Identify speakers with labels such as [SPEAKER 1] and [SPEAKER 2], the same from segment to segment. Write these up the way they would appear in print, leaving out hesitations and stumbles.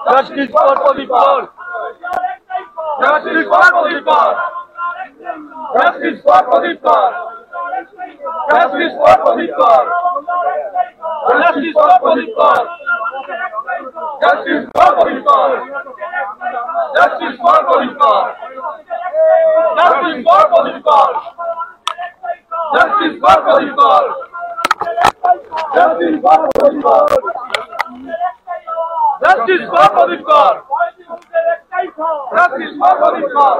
[SPEAKER 1] Justice for Pradeep Kaur. Justice for Pradeep Kaur. Justice for Pradeep Kaur. Justice for Pradeep Kaur. Justice for Pradeep Kaur. Justice for Pradeep Kaur. Justice for Pradeep Kaur. Justice for Pradeep Kaur. Justice for Pradeep Kaur. Justice for Pradeep Kaur. Justice for Pradeep Kaur. Justice for Pradeep Kaur.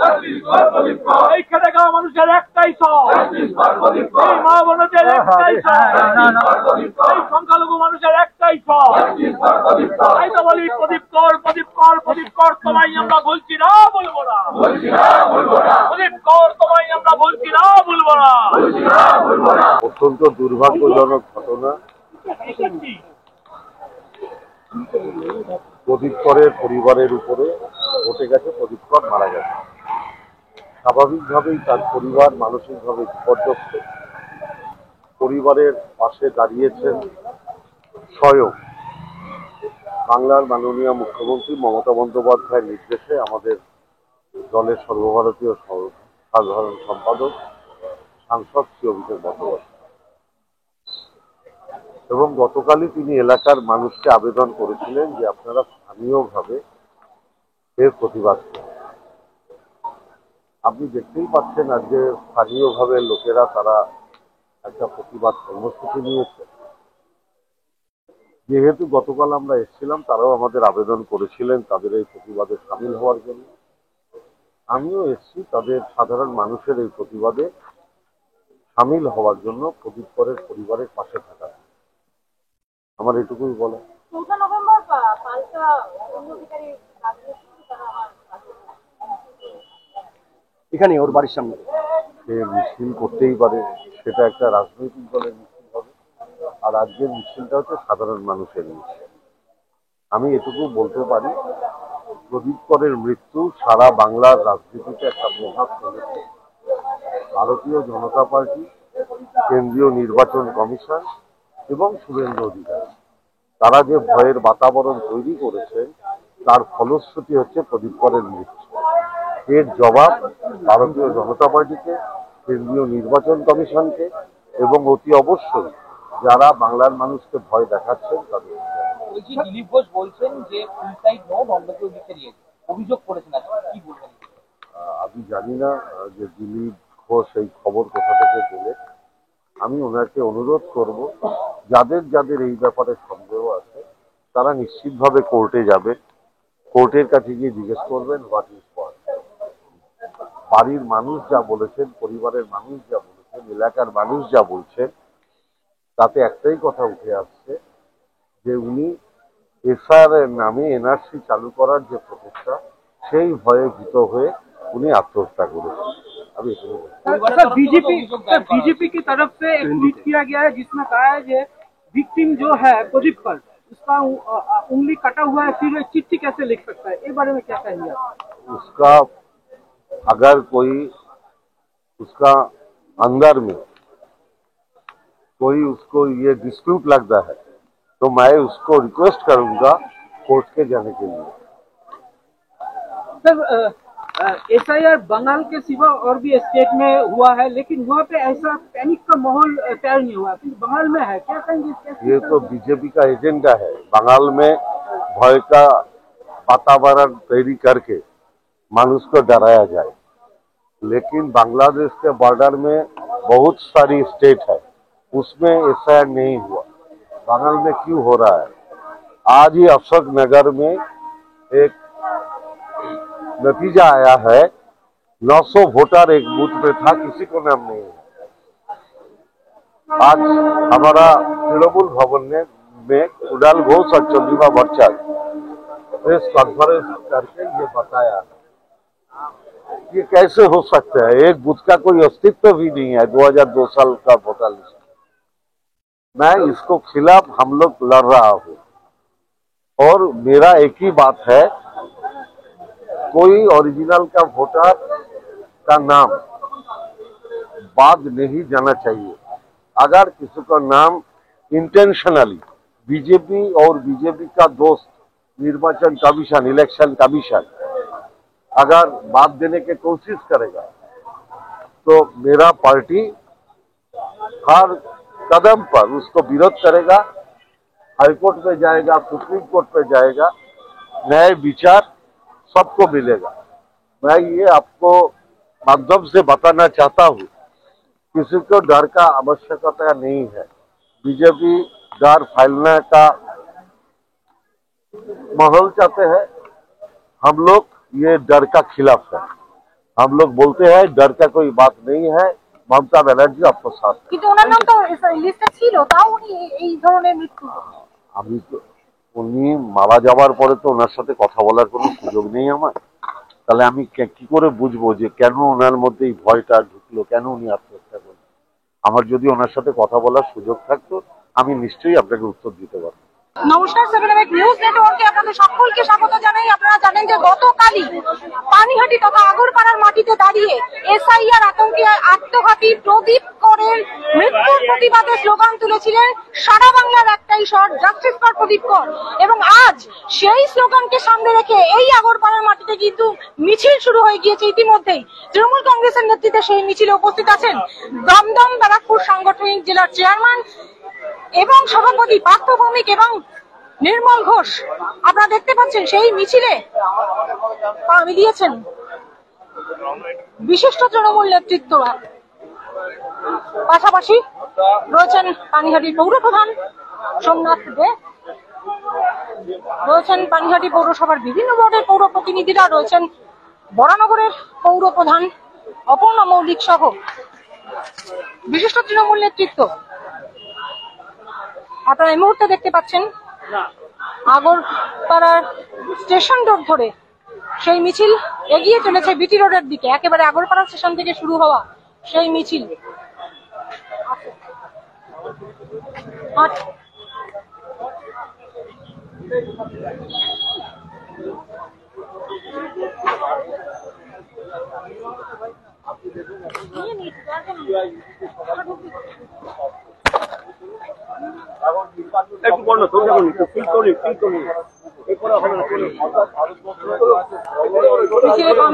[SPEAKER 1] Justice for Pradeep Kaur.
[SPEAKER 2] এই খেটেখাওয়া মানুষের একটাই সব,
[SPEAKER 1] Justice for Pradeep Kaur.
[SPEAKER 2] এই মা বোনদের একটাই সব, এই সংখ্যালঘু মানুষের একটাই সব।
[SPEAKER 1] Justice for Pradeep Kaur.
[SPEAKER 2] তাই তো বলি প্রদীপ কর, প্রদীপ কর, প্রদীপ কর, তোমায় আমরা বলছি না, বলবো না।
[SPEAKER 1] বলছি না, বলবো না।
[SPEAKER 2] প্রদীপ কর, তোমায় আমরা বলছি না, বলবো না।
[SPEAKER 1] বলছি না, বলবো না।
[SPEAKER 3] অত্যন্ত দুর্ভাগ্যজনক ঘটনা। প্রদীপ করের পরিবারের উপরে ঘটে গেছে। প্রদীপ কর মারা গেছে। স্বাভাবিকভাবেই তার পরিবার মানসিকভাবে বিপর্যস্ত। পরিবারের পাশে দাঁড়িয়েছেন স্বয়ং বাংলার মাননীয় মুখ্যমন্ত্রী মমতা বন্দ্যোপাধ্যায়ের নির্দেশে আমাদের দলের সর্বভারতীয় সাধারণ সম্পাদক সাংসদ শ্রী অভিষেক বন্দ্যোপাধ্যায়। এবং গতকালই তিনি এলাকার মানুষকে আবেদন করেছিলেন যে আপনারা স্থানীয়ভাবে এর প্রতিবাদ করুন। আপনি দেখতেই পাচ্ছেন আজকে স্থানীয়ভাবে লোকেরা তারা একটা প্রতিবাদ কর্মসূচি নিয়েছে। যেহেতু গতকাল আমরা এসেছিলাম, তারাও আমাদের আবেদন করেছিলেন তাদের এই প্রতিবাদে সামিল হওয়ার জন্য। আমিও এসেছি তাদের সাধারণ মানুষের এই প্রতিবাদে সামিল হওয়ার জন্য, প্রদীপ করের পরিবারের পাশে থাকা। আমার এটুকুই বলা।
[SPEAKER 4] 4 নভেম্বর পাল্টা অধিকারী
[SPEAKER 5] এখানে ওর বাড়ির সামনে
[SPEAKER 3] সে মিছিল করতেই পারে, সেটা একটা রাজনৈতিক দলের মিছিল হবে। আর আজকের মিছিলটা হচ্ছে সাধারণ মানুষের মিছিল। আমি এটুকু বলতে পারি, প্রদীপ করের মৃত্যু সারা বাংলার রাজনীতিতে একটা প্রভাব ফেলেছে। ভারতীয় জনতা পার্টি, কেন্দ্রীয় নির্বাচন কমিশন এবং শুভেন্দু অধিকারী তারা যে ভয়ের বাতাবরণ তৈরি করেছেন, তার ফলশ্রুতি হচ্ছে প্রদীপ করের মৃত্যু। এর জবাব ভারতীয় জনতা পার্টিকে, কেন্দ্রীয় নির্বাচন কমিশনকে এবং অতি অবশ্যই যারা বাংলার মানুষকে ভয় দেখাচ্ছেন তাদের।
[SPEAKER 6] দিলীপ ঘোষ বলছেন যে সুইসাইড নোট অন্যকেও লিখে দিয়েছে, অভিযোগ করেছেন, কি বলবেন?
[SPEAKER 3] আমি জানি না যে দিলীপ ঘোষ এই খবর কোথা থেকে পেলে। আমি ওনাকে অনুরোধ করব, যাদের যাদের এই ব্যাপারে সন্দেহ আছে তারা নিশ্চিতভাবে কোর্টে যাবে। কোর্টের কাছে গিয়ে জিজ্ঞেস করবেন হোয়াট ইজ হোয়াট। বাড়ির মানুষ যা বলেছেন, পরিবারের মানুষ যা বলেছেন, এলাকার মানুষ যা বলছেন, তাতে একটাই কথা উঠে আসছে যে উনি এসআর এর নামে এনআরসি চালু করার যে প্রচেষ্টা, সেই ভয়ে ভীত হয়ে উনি আত্মহত্যা করেছেন। আমি এটুকু বলছি।
[SPEAKER 2] बीजेपी की तरफ से एक ट्वीट किया गया है जिसमें कहा है कि विक्टिम जो है प्रदीप कर, उसका उंगली कटा हुआ है, फिर चिट्ठी कैसे लिख सकता है? इस बारे में क्या कहेंगे आप?
[SPEAKER 3] उसका अगर कोई उसका अंदर में कोई उसको ये डिस्प्यूट लगता है तो मैं उसको रिक्वेस्ट करूंगा कोर्ट के जाने के लिए।
[SPEAKER 2] सर, एसआईआर बंगाल के सिवा और भी स्टेट में हुआ है, लेकिन वहाँ पे ऐसा पैनिक का माहौल तैयार नहीं हुआ, बंगाल में है, क्या कहेंगे?
[SPEAKER 3] ये तो बीजेपी का एजेंडा है, बंगाल में भय का वातावरण तैयारी करके मानुष को डराया जाए। लेकिन बांग्लादेश के बॉर्डर में बहुत सारी स्टेट है, उसमें एसआईआर नहीं हुआ। बंगाल में क्यों हो रहा है? आज ही अशोक नगर में एक नतीजा आया है, 900 वोटर एक बूथ पे था, किसी को नाम नहीं है। आज हमारा तृणमूल भवन में कुणाल घोष और चंद्रिमा भट्टाचार्य प्रेस कॉन्फ्रेंस करके ये बताया ये कैसे हो सकता है, एक बूथ का कोई अस्तित्व भी नहीं है 2002 साल का वोटर लिस्ट। मैं इसको खिलाफ हम लोग लड़ रहा हूं और मेरा एक ही बात है, कोई ओरिजिनल का वोटर का नाम बाद नहीं जाना चाहिए। अगर किसी का नाम इंटेंशनली बीजेपी और बीजेपी का दोस्त निर्वाचन कमीशन, इलेक्शन कमीशन अगर बात देने की कोशिश करेगा तो मेरा पार्टी हर कदम पर उसको विरोध करेगा, हाईकोर्ट में जाएगा, सुप्रीम कोर्ट में जाएगा, न्याय विचार सबको मिलेगा। मैं ये आपको माध्यम से बताना चाहता हूँ, किसी को डर का आवश्यकता नहीं है। बीजेपी डर फैलने का माहौल चाहते हैं, हम लोग ये डर का खिलाफ है। हम लोग बोलते हैं डर का कोई बात नहीं है, ममता बनर्जी आपको साथ है।
[SPEAKER 4] কিন্তু ওনার নাম তো লিস্টে ছিল, তাও উনি এই ধরনের মৃত্যু।
[SPEAKER 3] আমি তো উনি মারা যাওয়ার পরে তো ওনার সাথে কথা বলার কোনো সুযোগ নেই আমার, তাহলে আমি কি করে বুঝবো যে কেন ওনার মধ্যে এই ভয়টা ঢুকলো, কেন উনি আত্মহত্যা করলেন? আমার যদি ওনার সাথে কথা বলার সুযোগ থাকতো আমি নিশ্চয়ই আপনাকে উত্তর দিতে পারতাম।
[SPEAKER 4] নমস্কার, 7 নিউজ নেটওয়ার্কে আপনাদের সকলকে স্বাগত জানাই। আপনারা জানেন যে গতকালই পানিহাটি তথা আগরপাড়ার মাটিতে দাঁড়িয়ে এসআইআর আতঙ্কে আত্মঘাতী প্রদীপ করের মৃত্যুর প্রতিবাদে স্লোগান তুলেছিলেন সারা বাংলার একটাই স্বর, জাস্টিস ফর প্রদীপ কর। এবং আজ সেই স্লোগানকে সামনে রেখে এই আগরপাড়ার মাটিতে কিন্তু মিছিল শুরু হয়ে গিয়েছে ইতিমধ্যেই। তৃণমূল কংগ্রেসের নেতৃত্বে সেই মিছিলে উপস্থিত আছেন দমদম ব্যারাকপুর সাংগঠনিক জেলার চেয়ারম্যান এবং সভাপতি পার্থ ভৌমিক এবং নির্মল ঘোষ। আপনারা দেখতে পাচ্ছেন সেই মিছিলে পা মিলিয়েছেন বিশিষ্ট তৃণমূল নেতৃত্ব। পাশাপাশি রয়েছেন পানিহাটির পৌরপ্রধান সোমনাথ দে, রয়েছেন পানিহাটি পৌরসভার বিভিন্ন ওয়ার্ডের পৌর প্রতিনিধিরা, রয়েছেন বরানগরের পৌরপ্রধান অপর্ণা মৌলিক সহ বিশিষ্ট তৃণমূল নেতৃত্ব। আপনারা এই মুহূর্তে দেখতে পাচ্ছেন আগরপাড়ার স্টেশন রোড ধরে সেই মিছিল এগিয়ে চলেছে বিটি রোডের দিকে। একেবারে আগরপাড়া স্টেশন থেকে শুরু হওয়া সেই মিছিল মিছিলে পা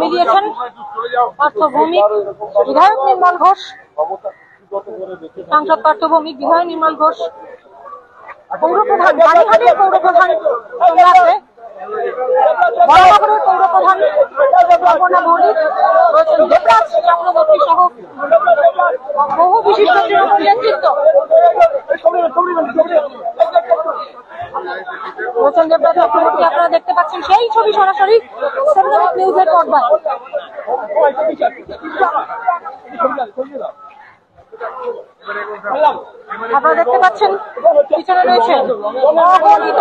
[SPEAKER 4] মিলিয়েছেন পার্থ ভৌমিক, বিধায়ক নির্মল ঘোষ, সাংসদ পার্থ ভৌমিক, বিধায়ক নির্মল ঘোষ, পৌরপ্রধান পানিহাটির পৌরপ্রধান সোমনাথ দে, বরানগরের পৌরপ্রধান অপর্ণা মৌলিক, রয়েছেন দেবরাজ চক্রবর্তী সহ বহু বিশিষ্ট তৃণমূল নেতৃত্ব। রয়েছেন দেবরাজ চক্রবর্তী। আপনারা দেখতে পাচ্ছেন সেই ছবি সরাসরি 7 নিউজের পর্দায়। আপনারা দেখতে পাচ্ছেন পিছনে রয়েছে অগণিত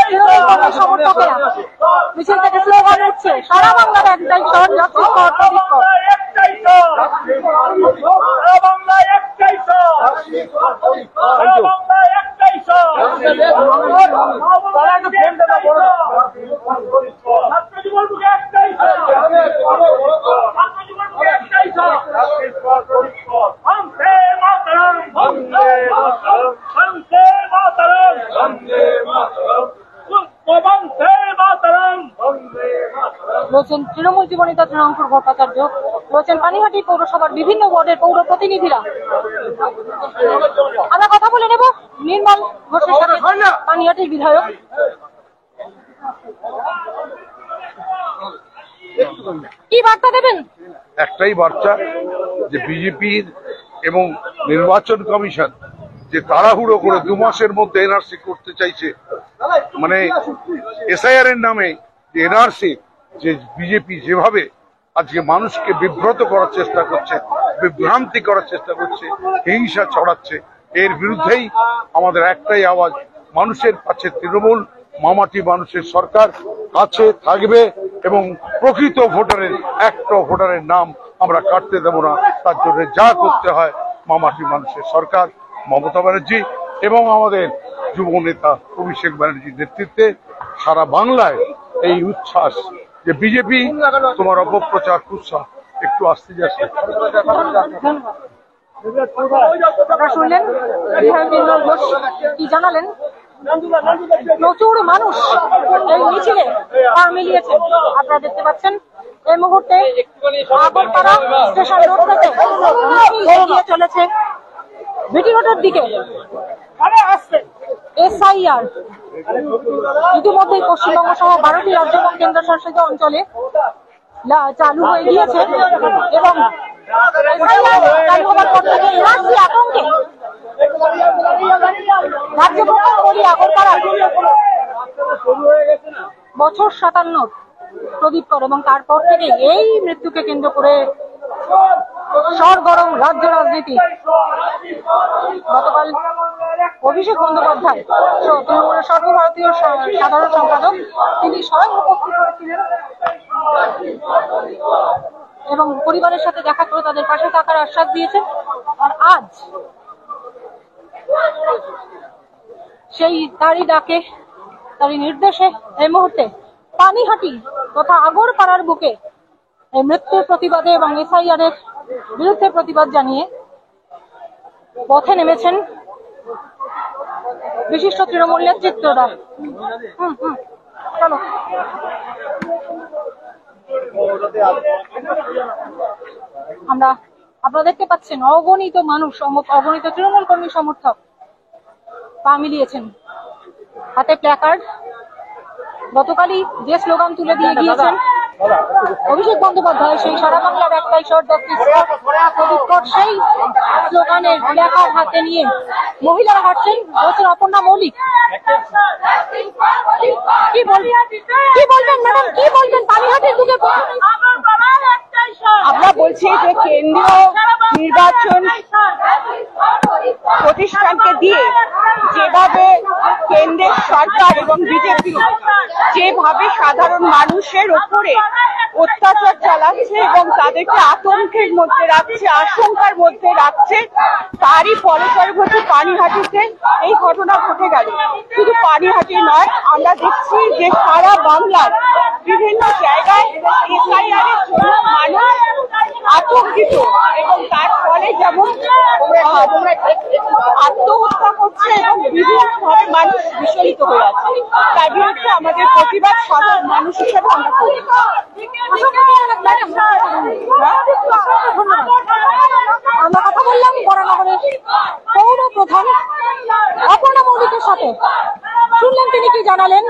[SPEAKER 4] তৃণমূল কংগ্রেস সমর্থকেরা মিছিল থেকে স্লোগান উঠছে সারা বাংলার একটাই স্বর, জাস্টিস ফর প্রদীপ কর। রয়েছেন তৃণমূল জীবনীতা তৃণাঙ্কুর ভট্টাচার্য, রয়েছেন পানিহাটি পৌরসভার বিভিন্ন ওয়ার্ডের পৌর প্রতিনিধিরা। আমরা কথা বলে নেব নির্মল ঘোষের সাথে, পানিহাটির বিধায়ক। কি বার্তা দেবেন?
[SPEAKER 5] একটাই বার্তা যে বিজেপির এবং নির্বাচন কমিশন যে তাড়াহুড়ো করে 2 মাসের মধ্যে এনআরসি করতে চাইছে, মানে এসআইআর এর নামে যে এনআরসি, যে বিজেপি যেভাবে আজকে মানুষকে বিব্রত করার চেষ্টা করছে, বিভ্রান্তি করার চেষ্টা করছে, হিংসা ছড়াচ্ছে, এর বিরুদ্ধেই আমাদের একটাই আওয়াজ। মানুষের কাছে তৃণমূল মামাটি মানুষের সরকার কাছে থাকবে এবং প্রকৃত ভোটারের একটা ভোটারের নাম আমরা কাটতে দেব না। তার জন্য যা করতে হয় মামাটি মানুষের সরকার, মমতা ব্যানার্জি এবং আমাদের যুব নেতা অভিষেক ব্যানার্জির নেতৃত্বে সারা বাংলায় এই উচ্ছ্বাস যে বিজেপি তোমার অপপ্রচার কুৎসা একটু আসতে যাচ্ছে।
[SPEAKER 4] আপনারা শুনলেন বিধায়ক নির্মল ঘোষ কি জানালেন। প্রচুর মানুষ এই মিছিলে পা মিলিয়েছেন। আপনারা দেখতে পাচ্ছেন এই মুহূর্তে আগরপাড়া স্টেশন রোড থেকে মিছিল এগিয়ে চলেছে বিটি রোডের দিকে। এসআইআর ইতিমধ্যেই পশ্চিমবঙ্গ সহ 12টি রাজ্য এবং কেন্দ্রশাসিত অঞ্চলে চালু হয়ে গিয়েছে এবং এসআইআর চালু হওয়ার পর থেকে এনআরসি আতঙ্কে রাজ্য প্রধান বলি আগরপাড়া বছর 57 প্রদীপ কর এবং তারপর থেকে এই মৃত্যুকে কেন্দ্র করে সরগরম রাজ্য রাজনীতি। গতকাল অভিষেক বন্দ্যোপাধ্যায় তৃণমূলের সর্বভারতীয় সাধারণ সম্পাদক তিনি স্বয়ং উপস্থিত হয়েছিলেন এবং পরিবারের সাথে দেখা করে তাদের পাশে থাকার আশ্বাস দিয়েছেন। আর আজ সেই তারই ডাকে তারই নির্দেশে এই মুহূর্তে পানিহাটি তথা আগরপাড়ার বুকে এই মৃত্যুর প্রতিবাদে এবং এসআইআর এর বিরুদ্ধে প্রতিবাদ জানিয়ে পথে নেমেছেন বিশিষ্ট তৃণমূল নেতৃত্বরা। চলো আমরা আপনারা দেখতে পাচ্ছেন অগণিত মানুষ, অগণিত তৃণমূল কর্মী সমর্থক পা মিলিয়েছেন, হাতে প্ল্যাকার্ড। গতকালই যে স্লোগান তুলে দিয়ে গিয়েছেন অভিষেক বন্দ্যোপাধ্যায়, সেই সারা বাংলার একটাই স্বর প্রদীপ কর, সেই স্লোগানের প্ল্যাকার্ড হাতে নিয়ে মহিলারা হাঁটছেন। বলছেন অপর্ণা মৌলিক, কি বলবেন ম্যাডাম, কি বলবেন পানিহাটির বুকে?
[SPEAKER 7] আমরা বলছি যে কেন্দ্রীয় নির্বাচন প্রতিষ্ঠানকে দিয়ে যেভাবে কেন্দ্রের সরকার এবং বিজেপি যেভাবে সাধারণ মানুষের ওপরে অত্যাচার চালাচ্ছে এবং তাদেরকে আতঙ্কের মধ্যে রাখছে, আশঙ্কার মধ্যে রাখছে, তারই ফলস্বরূপ হচ্ছে পানিহাটিতে এই ঘটনা ঘটে গেল। শুধু পানিহাটি নয়, আমরা দেখছি যে সারা বাংলার বিভিন্ন জায়গায় এসআইআর এর জন্য মানুষ আতঙ্কিত এবং তার ফলে যেমন আত্মহত্যা করছে এবং বিভিন্নভাবে মানুষ বিচলিত হয়ে আছে। তার বিরুদ্ধে আমাদের প্রতিবাদ সাধারণ মানুষ হিসেবে আমরা করি।
[SPEAKER 4] আমরা কথা বললাম বরানগরের পৌর প্রধান অপর্ণা মৌলিকের সাথে, শুনলেন তিনি কি জানালেন।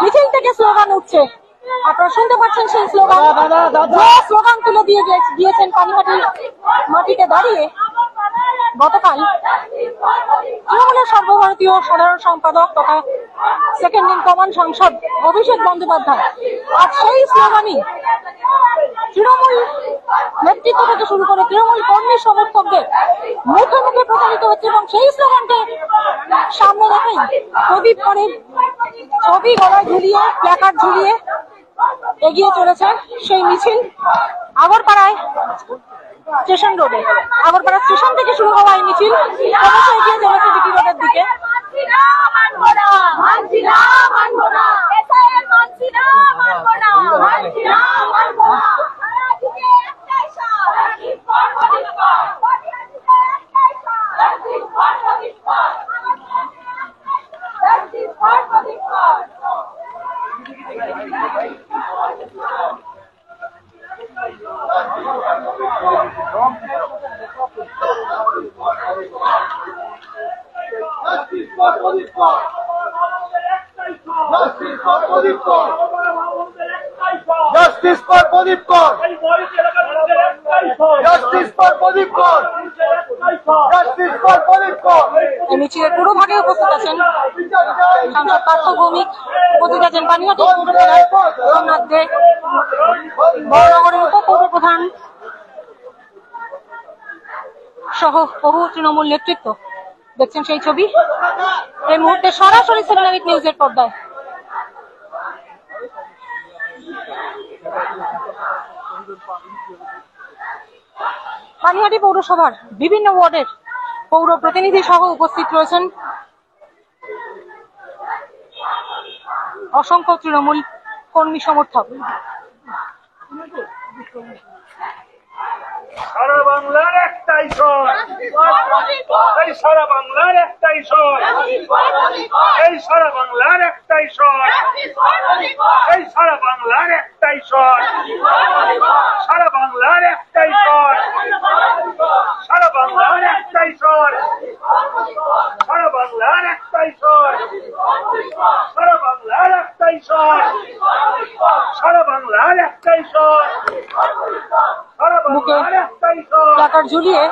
[SPEAKER 4] মিছিল থেকে স্লোগান উঠছে, আপনারা শুনতে পাচ্ছেন সেই স্লোগান, স্লোগান তুলে দিয়েছেন পানিহাটির মাটিতে দাঁড়িয়ে গতকাল তৃণমূলের সর্বভারতীয় সাধারণ সম্পাদক তথা সেকেন্ড ইন কমান্ড সাংসদ অভিষেক বন্দ্যোপাধ্যায়। আজ সেই স্লোগানই তৃণমূল নেতৃত্ব থেকে শুরু করে তৃণমূল কর্মী সমর্থকদের মুখে মুখে প্রচারিত হচ্ছে এবং সেই স্লোগানকে সামনে রেখেই প্রদীপ করের ছবি গলায় ঝুলিয়ে প্ল্যাকার্ড ঝুলিয়ে এগিয়ে চলেছে সেই মিছিল আগরপাড়ায় স্টেশন রোডে। আগরপাড়া স্টেশন থেকে শুরু হওয়া এই মিছিল ক্রমশ এগিয়ে চলেছে বিটি রোডের দিকে।
[SPEAKER 1] Justice for Pradeep Kaur! Justice for Pradeep Kaur! Justice for Pradeep Kaur!
[SPEAKER 4] এই মিছিলের পুরো ভাগে উপস্থিত আছেন সাংসদ পার্থ ভৌমিক, উপস্থিত আছেন পানিহাটি পৌরপ্রধান সোমনাথ দে, বরানগরের উপপৌর প্রধান সহ বহু তৃণমূল নেতৃত্ব। দেখছেন সেই ছবি এই মুহূর্তে সরাসরি 7 নিউজের পর্দায়। পানিহাটি পৌরসভার বিভিন্ন ওয়ার্ডের পৌর প্রতিনিধি সহ উপস্থিত রয়েছেন অসংখ্য তৃণমূল কর্মী সমর্থক।
[SPEAKER 1] সারা বাংলার একটাই স্বর, এই সারা বাংলার একটাই স্বর, এই সারা বাংলার একটাই স্বর, এই সারা বাংলার একটাই স্বর, সারা বাংলার একটাই স্বর, সারা বাংলার একটাই স্বর, সারা বাংলার একটাই স্বর, সারা বাংলার একটাই স্বর, সারা বাংলার একটাই স্বর, সারা বাংলার একটাই স্বর,
[SPEAKER 4] প্ল্যাকার্ড ঝুলিয়ে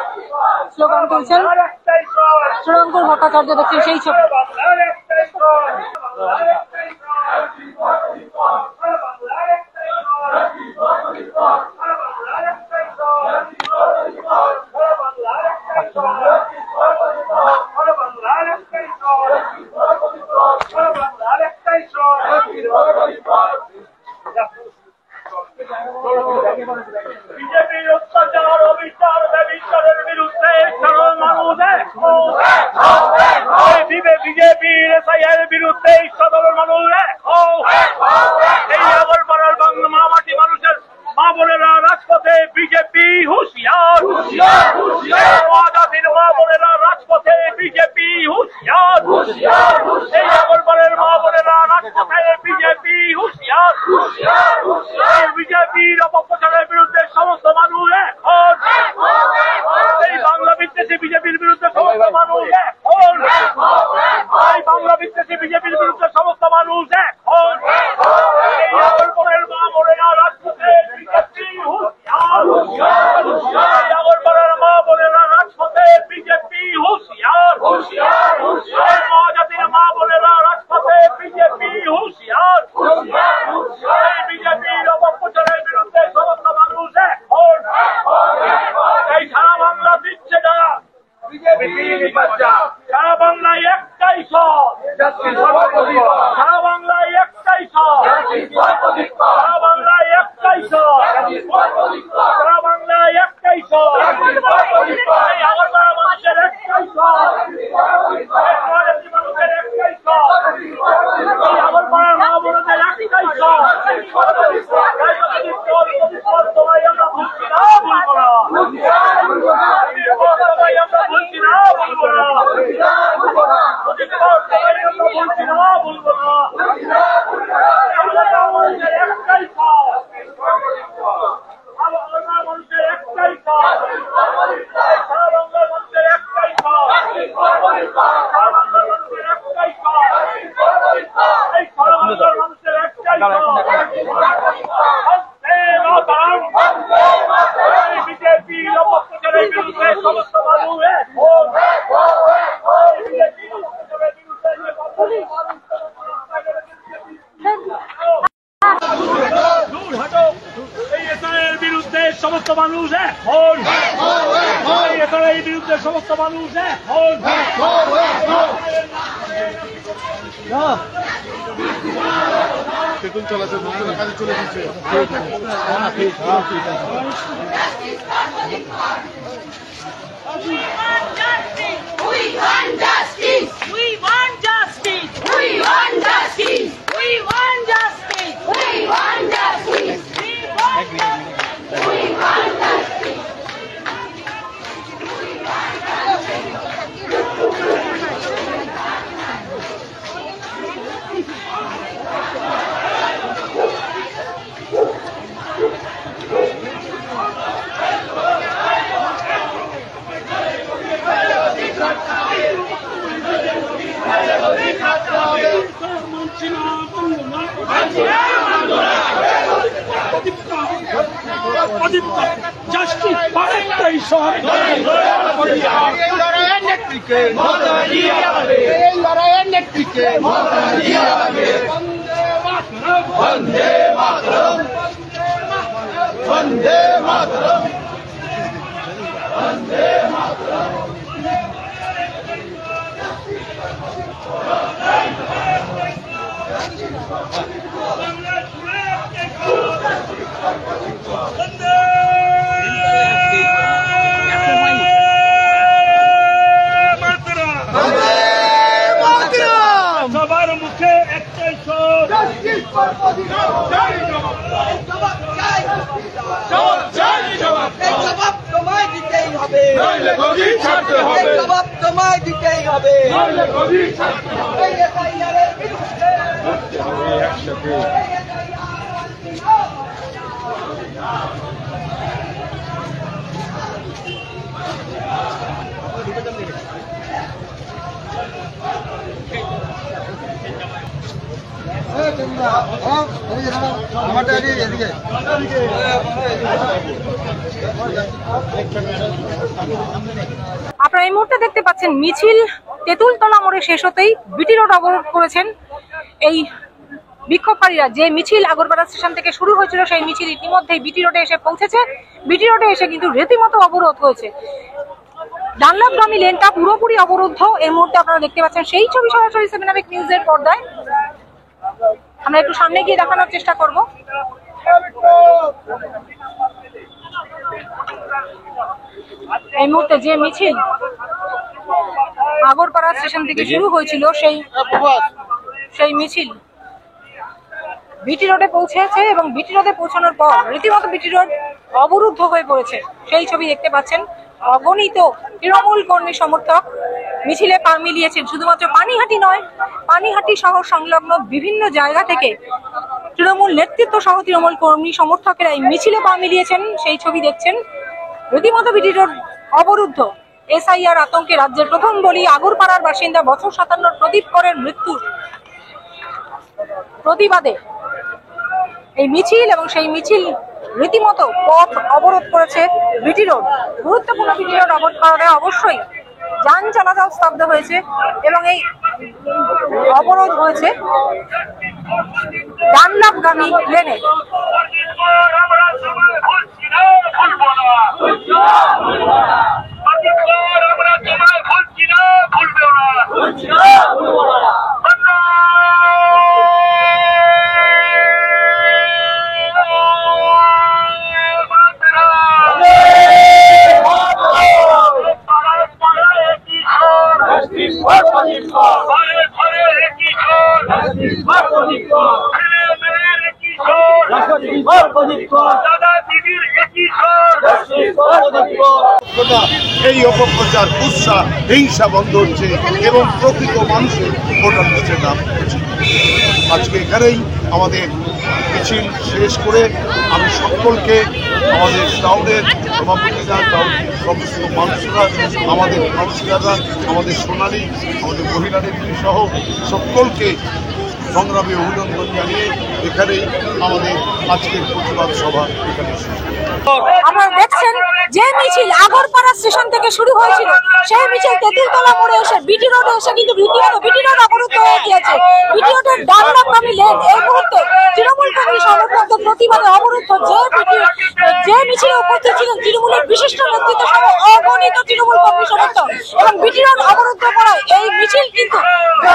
[SPEAKER 4] স্লোগান তুলছেন
[SPEAKER 1] একটাই স্বর,
[SPEAKER 4] শুভঙ্কর ভট্টাচার্য। দেখছেন সেই ছবি।
[SPEAKER 1] বাংলার একটাই স্বর, বাংলার একটাই স্বর, সারা বাংলার একটাই স্বর, সারা বাংলার একটাই স্বর, সারা বাংলার একটাই স্বর, সারা বাংলার একটাই স্বর, সারা বাংলার একটাই স্বর। বিজেপির অত্যাচার অবিচার ব্যভিচারের বিরুদ্ধে সাধারণ মানুষ বিজেপির এসআইআর বিরুদ্ধে সাধারণ মানুষ এই আগরপাড়ার বাংলা মামাটি মানুষের মা বোনেরা রাজপথে, বিজেপি হুঁশিয়ার, আজাদির মা বোনেরা রাজপথে, বিজেপি হুঁশিয়ার, এই আগরপাড়ার মা বোনেরা রাজপথে, বিজেপি হুঁশিয়ার, বিজেপির অপপ্রচারের বিরুদ্ধে সমস্ত মানুষ এখন, এই বাংলা বিদ্বেষী বিজেপির বিরুদ্ধে সমস্ত মানুষ এখন, এই বাংলা বিদ্বেষী বিজেপির বিরুদ্ধে সমস্ত মানুষ এখন, এই আগরপাড়ার মা বোনেরা রাজপথে, বিজেপি হুঁশিয়ার, এই আগরপাড়ার মা বোনেরা রাজপথে, বিজেপি হুঁশিয়ার, এই মহাজাতির মা বোনেরা রাজপথে, বিজেপি হুঁশিয়ার, এই বিজেপির অপপ্রচারের বিরুদ্ধে সমস্ত মানুষ এখন, এই সারা বাংলা দিচ্ছে যারা সারা বাংলায় একটাই স্বর, সারা বাংলায় একটাই স্বর, সারা বাংলায় একটাই স্বর, সারা বাংলায় একটাই স্বর, এই আগরপাড়া মানুষের একটাই স্বর, এই মানুষের একটাই স্বর, এই আগরপাড়ার মা বোনদের একটাই স্বর, তোমায় আমরা ভুলছি না, বলবো না, তোমায় আমরা ভুলছি না, বলবো না, বলছি না, বলবো না, মানুষের একটাই স্বর, মানুষের একটাই স্বর, সারা বাংলার মানুষের একটাই স্বর, সারা বাংলার মানুষের একটাই স্বর, এই সারা বাংলার মানুষের একটাই স্বর, বিজেপির অপপ্রচারের বিরুদ্ধে সমস্ত মানুষ বিরুদ্ধে সমস্ত মানুষ এখন, এই বিরুদ্ধে সমস্ত মানুষ এখন,
[SPEAKER 3] সেতুল চলাচল কাজে চলে দিচ্ছে।
[SPEAKER 8] We want justice! We want justice! We want justice! We want justice! We want justice! We want justice! We want justice!
[SPEAKER 1] বন্দে মাতরম, বন্দে মাতরম, বন্দে মাতরম। সবার মুখে একটাই স্বর, জবাব
[SPEAKER 9] জবাব তোমায় দিতেই হবে।
[SPEAKER 4] আপনারা এই মুহূর্তে দেখতে পাচ্ছেন মিছিল তেঁতুলতলা মোড়ে শেষ হতেই বিটি রোড অবরোধ করেছেন এই বিক্ষোভকারীরা। যে মিছিল আগরপাড়া স্টেশন থেকে শুরু হয়েছিল সেই মিছিল ইতিমধ্যেই বিটি রোডে এসে পৌঁছেছে। বিটি রোডে এসে কিন্তু রীতিমতো অবরোধ হয়েছে। ডানলপগামী লেনটা পুরোপুরি অবরুদ্ধ এই মুহূর্তে আপনারা দেখতে পাচ্ছেন। সেই ছবি সরাসরি 7 আওয়ার নিউজের পর্দায় আমরা একটু সামনে গিয়ে দেখানোর চেষ্টা করব। এই মুহূর্তে যে মিছিল আগরপাড়া স্টেশন থেকে শুরু হয়েছিল সেই মিছিল বিটি রোডে পৌঁছেছে এবং বিটি রোডে পৌঁছানোর পর রীতিমতো বিটি রোড অবরুদ্ধ হয়ে পড়েছে। সেই ছবি দেখতে পাচ্ছেন। অগণিত তৃণমূল কর্মী সমর্থক মিছিলে পা মিলিয়েছেন। শুধুমাত্র পানিহাটি নয়, পানিহাটি শহর সংলগ্ন বিভিন্ন জায়গা থেকে তৃণমূল নেতৃত্ব সহ তৃণমূল কর্মী সমর্থকেরা এই মিছিলে পা মিলিয়েছেন। সেই ছবি দেখছেন। রীতিমতো বিটি রোড অবরুদ্ধ। এসআইআর আতঙ্কে রাজ্যের প্রথম বলি আগরপাড়ার বাসিন্দা বছর 57 প্রদীপ করের মৃত্যুর প্রতিবাদে এই মিছিল এবং সেই মিছিল রীতিমতো পথ অবরোধ করেছে বিটি রোড। গুরুত্বপূর্ণ বিটি রোড অবরোধ করাতে অবশ্যই যান চলাচল স্তব্ধ হয়েছে এবং এই অবরোধ হয়েছে ডানলপগামী লেনে।
[SPEAKER 5] এই অপপ্রচার, কুৎসা, হিংসা বন্ধ হচ্ছে এবং প্রকৃত মানুষের ভোটার লিস্টে নাম হচ্ছে। আজকে এখানেই আমাদের মিছিল শেষ করে আমি সকলকে আমাদের টাউনের সভাপতিরা, সমস্ত মানুষরা, আমাদের কাউন্সিলাররা, আমাদের সোনালী, আমাদের মহিলা নেত্রী সহ সকলকে সংগ্রামী অভিনন্দন জানিয়ে এখানেই আমাদের আজকের প্রতিবাদ সভা এখানে শেষ।
[SPEAKER 4] আপনারা দেখছেন যে মিছিল আগরপাড়া স্টেশন থেকে শুরু হয়েছিল সেই মিছিল তেঁতুলতলা মোড়ে এসে বিটি রোডে এসে কিন্তু রীতিমতো বিটি রোড অবরুদ্ধ হয়ে গিয়েছে। বিটি রোডের ডানলপগামী লেন এই মুহূর্তে তৃণমূল কর্মী সমর্থকদের প্রতিবাদে অবরুদ্ধ। যে মিছিলে উপস্থিত ছিলেন তৃণমূলের বিশিষ্ট নেতৃত্ব সহ অগণিত তৃণমূল কর্মী সমর্থক এবং বিটি রোড অবরুদ্ধ করায় এই মিছিল কিন্তু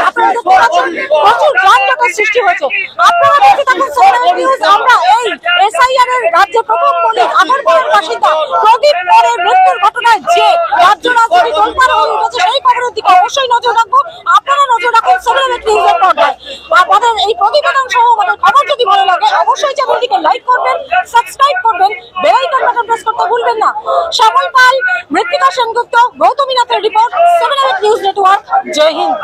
[SPEAKER 4] আপনারা দেখতে পাচ্ছেন প্রচুর যানজটের সৃষ্টি হয়েছে। আপনারা দেখতে থাকুন 7 আওয়ার নিউজ। আমরা এই এসআইআর এর রাজ্যের প্রথম বলি আগরপাড়ার বাসিন্দা প্রদীপ করের মৃত্যুর ঘটনায় যে রাজ্য রাজধানী তোলপাড় হয়ে উঠেছে সেই খবরের দিকে অবশ্যই নজর রাখবো। আপনারা নজর রাখুন 7 আওয়ার নিউজের পর্দায়। আমাদের এই প্রতিবেদন সহ আমাদের খবর যদি ভালো লাগে অবশ্যই চ্যানেলটিকে লাইক করবেন, সাবস্ক্রাইব করবেন, বেল আইকন বাটন প্রেস করতে ভুলবেন না। শ্যামল পাল, মৃত্তিকা সেনগুপ্ত, গৌতমী নাথের রিপোর্ট, 7 আওয়ার নিউজ নেটওয়ার্ক। জয় হিন্দ।